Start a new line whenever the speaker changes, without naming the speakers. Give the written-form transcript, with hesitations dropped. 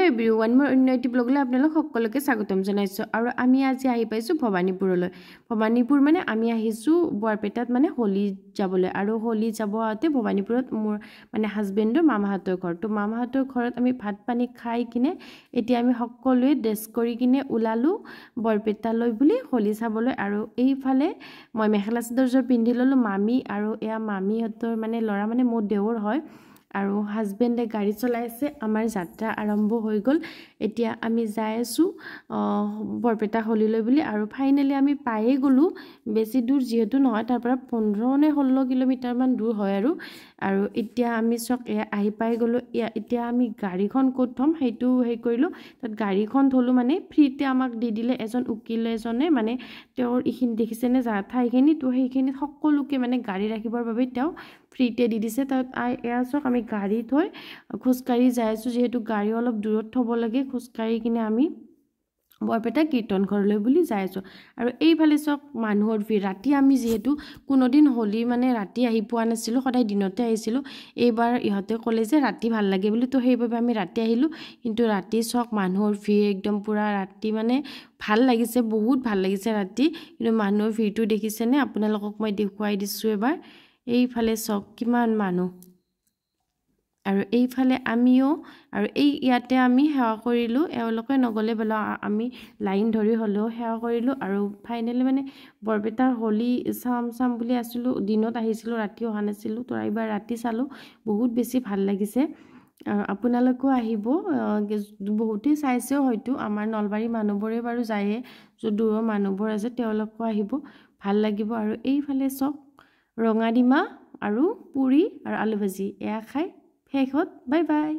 everyone মোৰ অন্য এটি ব্লগলৈ আপোনালোক সকলোকে স্বাগতম জনাইছোঁ আৰু আমি আজি আহি পাইছোঁ ভবানীপুৰলৈ ভবানীপুৰ মানে আমি আহিছোঁ বৰপেটাত মানে হোলি যাবলৈ আৰু হোলি যাব আহোঁতে ভবানীপুৰত মোৰ মানে হাজবেণ্ডৰ মামাহঁতৰ ঘৰ তো মামাহঁতৰ ঘৰত আমি ভাত পানী খাই কিনে এতিয়া আমি সকলোৱে ড্ৰেছ কৰি কিনে ওলালোঁ বৰপেটালৈ বুলি হোলি চাবলৈ আৰু এইফালে মই মেখেলা চাদৰযোৰ পিন্ধি ল'লোঁ মামী আৰু এয়া মামীহঁতৰ মানে ল'ৰা মানে মোৰ দেৱৰ হয় আৰু হাজবেণ্ডে গাড়ী চলাই আছে আমাৰ যাত্ৰা আৰম্ভ হৈ গ'ল এতিয়া আমি যাই আছোঁ বৰপেটা হোলিলৈ বুলি আৰু ফাইনেলি আমি পায়ে গ'লোঁ বেছি দূৰ যিহেতু নহয় তাৰ পৰা 15 নে 16 কিলোমিটাৰ মান দূৰ হয় আৰু এতিয়া আমি চক আহি পাই গ'লোঁ এতিয়া আমি গাড়ীখন ক'ত থম সেইটো কৰিলোঁ তাত গাড়ীখন থলোঁ মানে ফ্ৰীতে আমাক দি দিলে এজন উকিল এজনে মানে তেওঁৰ এইখিনি দেখিছেনে ঠাইখিনি তো সেইখিনিত সকলোকে মানে গাড়ী ৰাখিবৰ বাবে তেওঁ ফ্ৰীতে দি দিছে তাত এয়া চক আমি গাড়ী থৈ খোজকাঢ়ি যাই আছোঁ যিহেতু গাড়ী অলপ দূৰত থ'ব লাগে খোজকাঢ়ি কিনে আমি বৰপেটা কীৰ্তন ঘৰলৈ বুলি যাই আছোঁ আৰু এইফালে চক মানুহৰ ভিৰ ৰাতি আমি যিহেতু কোনোদিন হোলি মানে ৰাতি আহি পোৱা নাছিলোঁ সদায় দিনতে আহিছিলোঁ এইবাৰ ইহঁতে ক'লে যে ৰাতি ভাল লাগে বুলি তো সেইবাবে আমি ৰাতি আহিলোঁ কিন্তু ৰাতি চক মানুহৰ ভিৰ একদম পূৰা ৰাতি মানে ভাল লাগিছে বহুত ভাল লাগিছে ৰাতি কিন্তু মানুহৰ ভিৰটো দেখিছেনে আপোনালোকক মই দেখুৱাই দিছোঁ এবাৰ এইফালে চক কিমান মানুহ আৰু এইফালে আমিও আৰু ইয়াতে আমি সেৱা কৰিলোঁ এওঁলোকে নগ'লে বোলে আমি লাইন ধৰি হ'লেও সেৱা কৰিলোঁ আৰু ফাইনেলি মানে বৰপেটাৰ হোলি চাম বুলি আছিলোঁ দিনত আহিছিলোঁ ৰাতি অহা নাছিলোঁ তো এইবাৰ ৰাতি চালোঁ বহুত বেছি ভাল লাগিছে আপোনালোকেও আহিব বহুতেই চাইছেও হয়তো আমাৰ নলবাৰী মানুহবোৰে বাৰু যায়ে য'ত দূৰৰ মানুহবোৰ আছে তেওঁলোকো আহিব ভাল লাগিব আৰু এইফালে চক ৰঙাডিমা আৰু পুৰি আৰু আলু ভাজি এয়া খাই শেষত বাই বাই